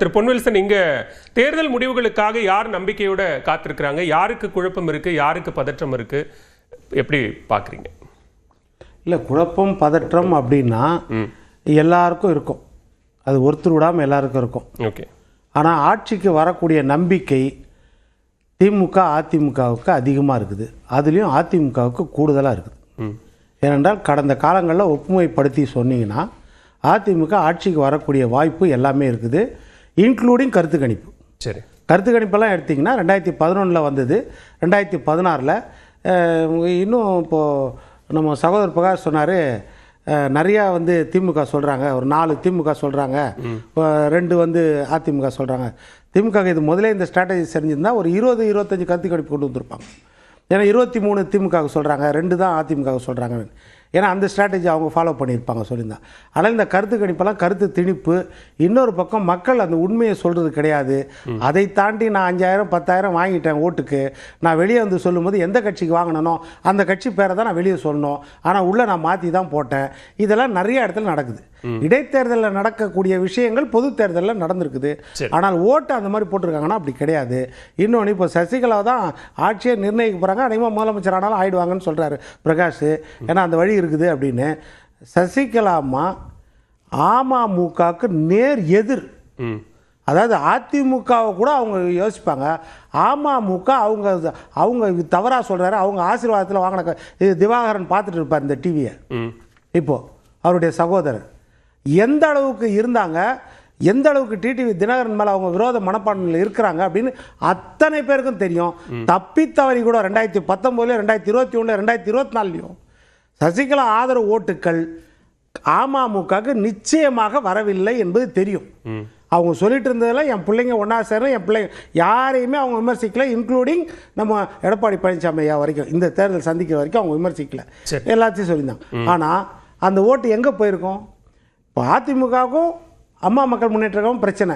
திரு பொன்வில்சன், இங்க தேர்தல் முடிவுகளுக்காக யார் நம்பிக்கையோட காத்திருக்கிறாங்க? யாருக்கு குழப்பம் இருக்கு, யாருக்கு பதற்றம் இருக்கு, எப்படி பாக்குறீங்க? இல்லை, குழப்பம் பதற்றம் அப்படின்னா எல்லாருக்கும் இருக்கும். அது ஒருத்தர் விடாமல் எல்லாருக்கும் இருக்கும். ஓகே. ஆனால் ஆட்சிக்கு வரக்கூடிய நம்பிக்கை திமுக அதிமுகவுக்கு அதிகமாக இருக்குது. அதுலேயும் அதிமுகவுக்கு கூடுதலாக இருக்குது. ஏனென்றால் கடந்த காலங்களில் ஒப்புமைப்படுத்தி சொன்னீங்கன்னா அதிமுக ஆட்சிக்கு வரக்கூடிய வாய்ப்பு எல்லாமே இருக்குது, இன்க்ளூடிங் கருத்து கணிப்பு. சரி, கருத்து கணிப்பெல்லாம் எடுத்திங்கன்னா 2011 வந்தது, 2016 இன்னும் இப்போது நம்ம சகோதரர் பிரகாஷ் சொன்னார், நிறையா திமுக சொல்கிறாங்க, ஒரு 4 திமுக சொல்கிறாங்க, 2 அதிமுக சொல்கிறாங்க. திமுக இது முதலே இந்த ஸ்ட்ராட்டஜி செஞ்சிருந்தால் ஒரு 20-25 கருத்து கணிப்பு கொண்டு வந்திருப்பாங்க. ஏன்னா 23 திமுக சொல்கிறாங்க, 2 தான் அதிமுக சொல்கிறாங்க. ஏன்னா அந்த ஸ்ட்ராட்டஜி அவங்க ஃபாலோ பண்ணியிருப்பாங்க சொல்லியிருந்தாங்க. ஆனால் இந்த கருத்து கணிப்பெல்லாம் கருத்து திணிப்பு. இன்னொரு பக்கம் மக்கள் அந்த உண்மையை சொல்கிறது கிடையாது. அதை தாண்டி நான் 5000 10,000 வாங்கிட்டேன் ஓட்டுக்கு, நான் வெளியே சொல்லும்போது எந்த கட்சிக்கு வாங்கினனோ அந்த கட்சி பேரை தான் நான் வெளியே சொல்லணும், ஆனால் உள்ளே நான் மாற்றி தான் போட்டேன். இதெல்லாம் நிறைய இடத்துல நடக்குது. இடைத்தேர்தலில் நடக்கக்கூடிய விஷயங்கள் பொது தேர்தலில் நடந்திருக்குது. ஆனால் ஓட்டு அந்த மாதிரி போட்டிருக்காங்கன்னா அப்படி கிடையாது. இன்னொன்று, இப்போ சசிகலா தான் ஆட்சியை நிர்ணயிக்க போகிறாங்க, அதிகமாக முதலமைச்சர் ஆனாலும் ஆயிடுவாங்கன்னு சொல்கிறாரு பிரகாஷ். ஏன்னா அந்த வழி இருக்குது அப்படின்னு. சசிகலாமா அமமுகவுக்கு நேர் எதிர். அதாவது அதிமுகவை கூட அவங்க யோசிப்பாங்க, அமமுக அவங்க தவறாக சொல்கிறாரு, அவங்க ஆசீர்வாதத்தில் வாங்கின. இது திவாகரன் பார்த்துட்டு இருப்பார் இந்த டிவியை. இப்போது அவருடைய சகோதரர் எந்த அளவுக்கு இருந்தாங்க, எந்த அளவுக்கு டிடிவி தினகரன் மேலே அவங்க விரோத மனப்பான்மையில் இருக்கிறாங்க அப்படின்னு அத்தனை பேருக்கும் தெரியும். தப்பித்தவரி கூட 2019, 2021, 2024 சசிகலா ஆதரவு ஓட்டுக்கள் அமமுகவுக்கு நிச்சயமாக வரவில்லை என்பது தெரியும். அவங்க சொல்லிட்டு இருந்ததில் என் பிள்ளைங்க ஒன்றா சேரும், என் பிள்ளைங்க யாரையுமே அவங்க விமர்சிக்கல, இன்க்ளூடிங் நம்ம எடப்பாடி பழனிசாமி ஐயா வரைக்கும். இந்த தேர்தல் சந்திக்கிற வரைக்கும் அவங்க விமர்சிக்கல, எல்லாத்தையும் சொல்லியிருந்தாங்க. ஆனால் அந்த ஓட்டு எங்கே போயிருக்கோம்? இப்போ அதிமுகவுக்கும் அம்மா மக்கள் முன்னேற்றமும் பிரச்சனை,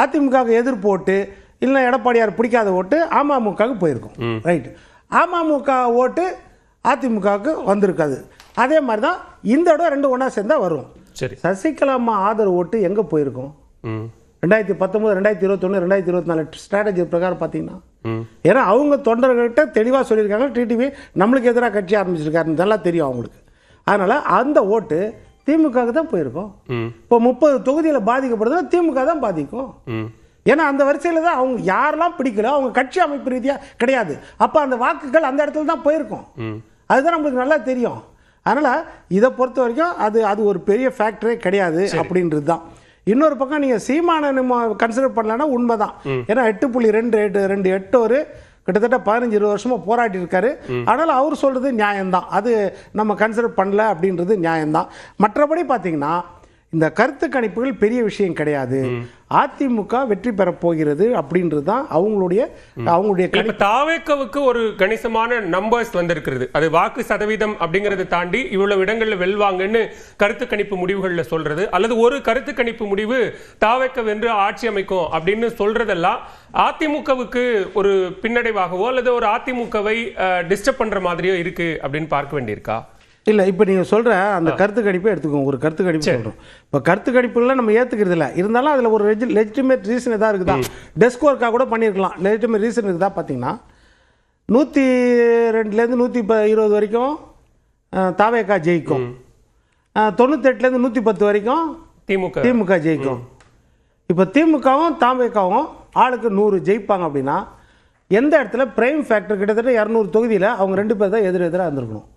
அதிமுகவுக்கு எதிர்ப்பு ஓட்டு இல்லை எடப்பாடியார் பிடிக்காத ஓட்டு அமமுகவுக்கு போயிருக்கும். ரைட், அமமுக ஓட்டு அதிமுகவுக்கு வந்திருக்காது. அதே மாதிரி தான் இந்த இடம் 2 ஒன்றா சேர்ந்தா வரும். சரி, சசிகலா அம்மா ஆதரவு ஓட்டு எங்கே போயிருக்கும்? 2019, 2021, 2024 ஸ்ட்ராட்டஜி பிரகாரம் பார்த்தீங்கன்னா, ஏன்னா அவங்க தொண்டர்கள்கிட்ட தெளிவாக சொல்லியிருக்காங்க, டிடிவி நம்மளுக்கு எதிராக கட்சி ஆரம்பிச்சிருக்காருன்னு நல்லா தெரியும் அவங்களுக்கு. அதனால் அந்த ஓட்டு திமுகவுக்கு தான் போயிருக்கும். இப்போ 30 தொகுதியில் பாதிக்கப்படுதுன்னா திமுக தான் பாதிக்கும். ஏன்னா அந்த வரிசையில் தான் அவங்க யாரெல்லாம் பிடிக்கல, அவங்க கட்சி அமைப்பு ரீதியாக கிடையாது. அப்போ அந்த வாக்குகள் அந்த இடத்துல தான் போயிருக்கும். அதுதான் நம்மளுக்கு நல்லா தெரியும். அதனால் இதை பொறுத்த வரைக்கும் அது ஒரு பெரிய ஃபேக்டரே கிடையாது அப்படின்றது தான். இன்னொரு பக்கம் நீங்கள் சீமானை நம்ம கன்சிடர் பண்ணலன்னா உண்மைதான். ஏன்னா 8.228 கிட்டத்தட்ட 15-20 வருஷமாக போராட்டி இருக்காரு. ஆனால் அவர் சொல்கிறது நியாயம்தான், அது நம்ம கன்சிடர் பண்ணல அப்படின்றது நியாயம்தான். மற்றபடி பார்த்தீங்கன்னா இந்த கருத்து கணிப்புகள் பெரிய விஷயம் கிடையாது. அதிமுக வெற்றி பெறப் போகிறது அப்படின்றது தான் அவங்களுடைய தாவேக்காவுக்கு ஒரு கணிசமான நம்பர்ஸ் வந்திருக்கிறது. அது வாக்கு சதவீதம் அப்படிங்கறதை தாண்டி இவ்வளவு இடங்கள்ல வெல்வாங்கன்னு கருத்து கணிப்பு முடிவுகள்ல சொல்றது, அல்லது ஒரு கருத்து கணிப்பு முடிவு தாவேக்கா வென்று ஆட்சி அமைக்கும் அப்படின்னு சொல்றதெல்லாம் அதிமுகவுக்கு ஒரு பின்னடைவாகவோ அல்லது ஒரு அதிமுகவை டிஸ்டர்ப் பண்ற மாதிரியோ இருக்கு அப்படின்னு பார்க்க வேண்டியிருக்கா? இல்லை, இப்போ நீங்கள் சொல்கிற அந்த கருத்து கணிப்பை எடுத்துக்கோங்க. ஒரு கருத்து கணிப்பு சொல்கிறோம். இப்போ கருத்து கணிப்புலாம் நம்ம ஏற்றுக்கிறது இல்லை, இருந்தாலும் அதில் ஒரு லெஜிட்டிமேட் ரீசன் எதாவது இருக்குதா? டெஸ்க் ஒர்க்காக கூட பண்ணியிருக்கலாம். லெஜிட்டிமேட் ரீசன் இருக்குதா பார்த்தீங்கன்னா 102லேருந்து 120 வரைக்கும் தாவேக்கா ஜெயிக்கும், 98லேருந்து 110 வரைக்கும் திமுக ஜெயிக்கும். இப்போ திமுகவும் தாவேக்காவும் ஆளுக்கு 100 ஜெயிப்பாங்க அப்படின்னா எந்த இடத்துல பிரைம் ஃபேக்டர் கிட்டத்தட்ட 200 தொகுதியில் அவங்க 2 பேர் தான் எதிராக இருந்திருக்கணும்.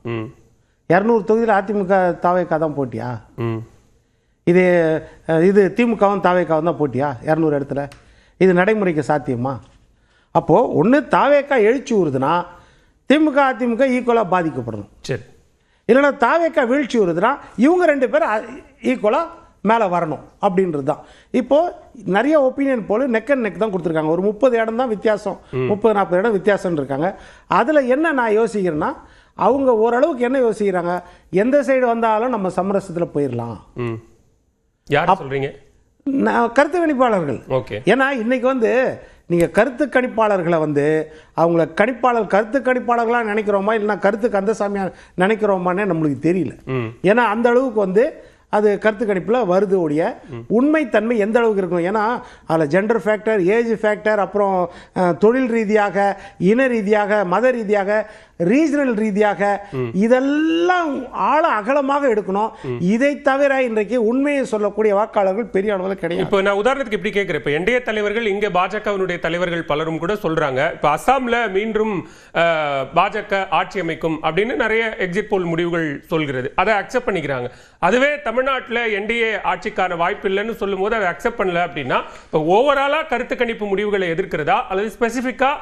200 தொகுதியில் அதிமுக தாவேக்கா தான் போட்டியா? இது திமுகவும் தாவேக்காவும் தான் போட்டியா 200 இடத்துல? இது நடைமுறைக்கு சாத்தியமா? அப்போது ஒன்று தாவேக்கா எழுச்சி வருதுன்னா திமுக அதிமுக ஈக்குவலாக பாதிக்கப்படணும். சரி, இல்லைன்னா தாவேக்கா வீழ்ச்சி வருதுன்னா இவங்க 2 பேர் ஈக்குவலாக மேலே வரணும் அப்படின்றது தான். இப்போது நிறைய opinion pole neck and neck தான் கொடுத்துருக்காங்க. ஒரு 30 இடம் தான் வித்தியாசம், 30-40 இடம் வித்தியாசம் இருக்காங்க. அதில் என்ன நான் யோசிக்கிறேன்னா, அவங்க ஓரளவுக்கு என்ன யோசிக்கிறாங்க, எந்த சைடு வந்தாலும் நம்ம சமரசத்தில் போயிடலாம். யார் சொல்றீங்க? கருத்து கணிப்பாளர்கள். ஏன்னா இன்னைக்கு நீங்கள் கருத்து கணிப்பாளர்களை அவங்கள கருத்து கணிப்பாளர்களாக நினைக்கிறோமா இல்லைன்னா கருத்து கந்தசாமியாக நினைக்கிறோமான்னு நம்மளுக்கு தெரியல. ஏன்னா அந்த அளவுக்கு அது கருத்து கணிப்பில் வருது ஒழிய உண்மைத்தன்மை எந்த அளவுக்கு இருக்கும். ஏன்னா அதில் ஜெண்டர் ஃபேக்டர், ஏஜ் ஃபேக்டர், அப்புறம் தொழில் ரீதியாக, இன ரீதியாக, மத ரீதியாக, ரீஜனல் ரீதியாக இதெல்லாம் ஆழ அகலமாக எடுக்கணும். இதை தவிர இன்றைக்கு உண்மையை சொல்லக்கூடிய வாக்காளர்கள் பெரிய அளவில் கிடையாது. இப்போ நான் உதாரணத்துக்கு இப்படி கேட்கிறேன். இப்போ என்டிஏ தலைவர்கள், இங்கே பாஜகவினுடைய தலைவர்கள் பலரும் கூட சொல்றாங்க, இப்போ அசாம்ல மீண்டும் பாஜக ஆட்சி அமைக்கும் அப்படின்னு நிறைய எக்ஸிட் போல் முடிவுகள் சொல்கிறது. அதை அக்செப்ட் பண்ணிக்கிறாங்க. அதுவே தமிழ்நாட்டில் என்டிஏ ஆட்சிக்கான வாய்ப்பு இல்லைன்னு சொல்லும் போது அதை அக்செப்ட் பண்ணல அப்படின்னா இப்போ ஓவராலா கருத்து கணிப்பு முடிவுகளை எதிர்க்கிறதா அல்லது ஸ்பெசிஃபிக்கா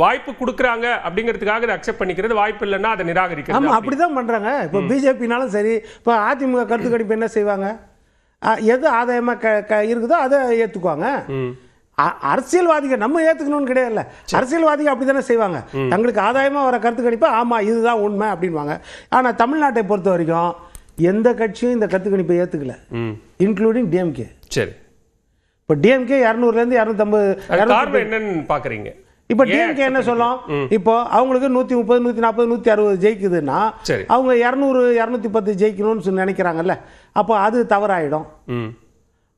வாய்ப்பு கொடுக்குறாங்க அப்படிங்கிறதுக்காக அதை அக்செப்ட் பண்ணிக்கிறது, வாய்ப்பு இல்லைன்னா அதை நிராகரிக்கிறது? ஆமா, அப்படிதான் பண்றாங்க. இப்போ பிஜேபினாலும் சரி, இப்போ அதிமுக கருத்து கணிப்பு என்ன செய்வாங்க, எது ஆதாயமா இருக்குதோ அதை ஏத்துக்குவாங்க. அரசியல்வாதிகள் நம்ம ஏத்துக்கணும்னு கிடையாது, அரசியல்வாதிகள் அப்படித்தானே செய்வாங்க. தங்களுக்கு ஆதாயமா வர கருத்து கணிப்பு ஆமா இதுதான் உண்மை அப்படின்வாங்க. ஆனா தமிழ்நாட்டை பொறுத்த வரைக்கும் எந்த கட்சியும் இந்த கருத்து கணிப்பை ஏத்துக்கல, இன்க்ளூடிங் டிஎம்கே. சரி, இப்போ டிஎம்கே 200லேருந்து 250 காரணம் என்னன்னு பாக்குறீங்க? இப்போ டிஎம்கே என்ன சொல்லும், இப்போ அவங்களுக்கு 130, 140, 160 ஜெயிக்குதுன்னா அவங்க 200, 210 ஜெயிக்கணும்னு நினைக்கிறாங்கல்ல, அப்போ அது தவறாயிடும்.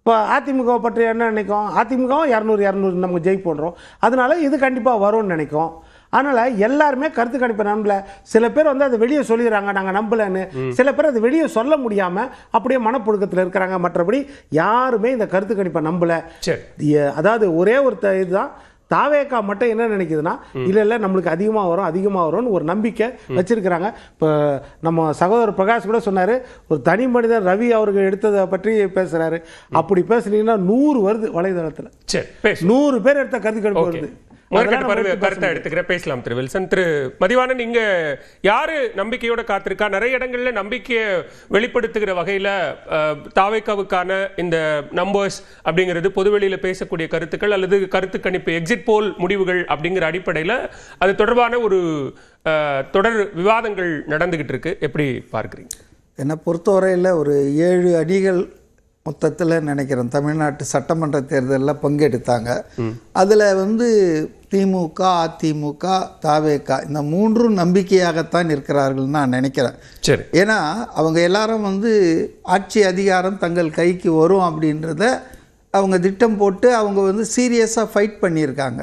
இப்போ அதிமுக பற்றி என்ன நினைக்கும், அதிமுகவும் 200 நம்ம ஜெயிப்போன்றோம், அதனால இது கண்டிப்பாக வரும்னு நினைக்கும். அதனால் எல்லாருமே கருத்து கணிப்பை நம்பல. சில பேர் வந்து அதை வெளியே சொல்லிடுறாங்க நாங்கள் நம்பலன்னு, சில பேர் அதை வெளியே சொல்ல முடியாமல் அப்படியே மனப்புழுக்கத்தில் இருக்கிறாங்க. மற்றபடி யாருமே இந்த கருத்து கணிப்பை நம்பலை. அதாவது ஒரே ஒரு இதுதான், தாவேகா மட்டும் என்ன நினைக்குதுன்னா இல்லை நம்மளுக்கு அதிகமாக வரும்னு ஒரு நம்பிக்கை வச்சிருக்கிறாங்க. இப்போ நம்ம சகோதரர் பிரகாஷ் கூட சொன்னார், ஒரு தனி மனிதர் ரவி அவர்கள் எடுத்ததை பற்றி பேசுகிறாரு. அப்படி பேசுனீங்கன்னா 100 வருது வலைதளத்தில், 100 பேர் எடுத்த கருத்து கணிப்பு வருது. கருத்தை எடுத்துக்கிற பேசலாம். திரு வில்சன். திரு மதிவாணன், இங்க யாரு நம்பிக்கையோட காத்திருக்கா? நிறைய இடங்கள்ல நம்பிக்கையை வெளிப்படுத்துகிற வகையில தாவேக்காவுக்கான இந்த நம்பர்ஸ் அப்படிங்கிறது, பொதுவெளியில பேசக்கூடிய கருத்துக்கள் அல்லது கருத்து கணிப்பு எக்ஸிட் போல் முடிவுகள் அப்படிங்கிற அடிப்படையில் அது தொடர்பான ஒரு தொடர் விவாதங்கள் நடந்துகிட்டு இருக்கு. எப்படி பார்க்குறீங்க? என்னை பொறுத்தவரையில் ஒரு 7 அணிகள் மொத்தத்தில் நினைக்கிறேன் தமிழ்நாட்டு சட்டமன்ற தேர்தலில் பங்கெடுத்தாங்க. அதில் வந்து திமுக, அதிமுக, தாவேகா இந்த 3 நம்பிக்கையாகத்தான் இருக்கிறார்கள் நான் நினைக்கிறேன். சரி, ஏன்னா அவங்க எல்லாரும் வந்து ஆட்சி அதிகாரம் தங்கள் கைக்கு வரும் அப்படின்றத அவங்க திட்டம் போட்டு அவங்க வந்து சீரியஸாக ஃபைட் பண்ணியிருக்காங்க.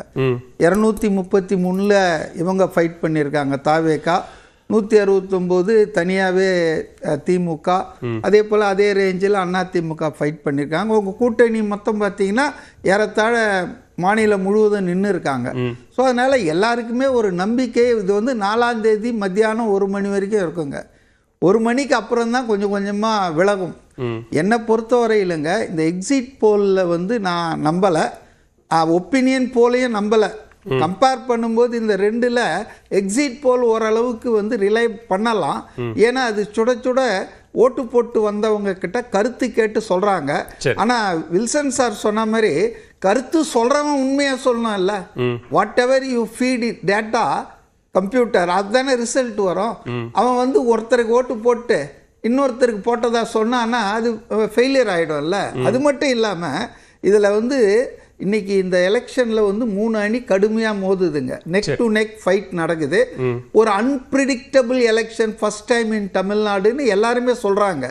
233 இவங்க ஃபைட் பண்ணியிருக்காங்க தாவேகா, 169 தனியாகவே திமுக, அதே போல் அதே ரேஞ்சில் அதிமுக ஃபைட் பண்ணியிருக்காங்க. உங்கள் கூட்டணி மொத்தம் பார்த்தீங்கன்னா ஏறத்தாழ மாநிலம் முழுவதும் நின்று இருக்காங்க. ஸோ அதனால் எல்லாருக்குமே ஒரு நம்பிக்கை. இது வந்து 4ஆம் தேதி மத்தியானம் 1 மணி வரைக்கும் இருக்குங்க. 1 மணிக்கு அப்புறம் தான் கொஞ்சம் கொஞ்சமாக விலகும். என்னை பொறுத்தவரையிலுங்க இந்த எக்ஸிட் போலில் வந்து நான் நம்பலை, ஒப்பீனியன் போலையும் நம்பலை. கம்பேர் பண்ணும்போது இந்த 2ல் எக்ஸிட் போல் ஓரளவுக்கு வந்து ரிலை பண்ணலாம். ஏன்னா அது சுட சுட ஓட்டு போட்டு வந்தவங்க கிட்ட கருத்து கேட்டு சொல்றாங்க. ஆனா வில்சன் சார் சொன்ன மாதிரி கருத்து சொல்றவன் உண்மையா சொல்லணும் இல்ல. Whatever you feed it data computer, அதுதானே ரிசல்ட் வரும். அவன் வந்து ஒருத்தருக்கு ஓட்டு போட்டு இன்னொருத்தருக்கு போட்டதா சொன்னான்னா அது ஃபெயிலியர் ஆகிடும்ல. அது மட்டும் இல்லாமல் இதில் வந்து இன்னைக்கு இந்த எலெக்ஷன்ல வந்து 3 அணி கடுமையா மோதுதுங்க. நெக் டு நெக் ஃபைட் நடக்குது. ஒரு unpredictable election first time in தமிழ்நாடுன்னு எல்லாருமே சொல்றாங்க.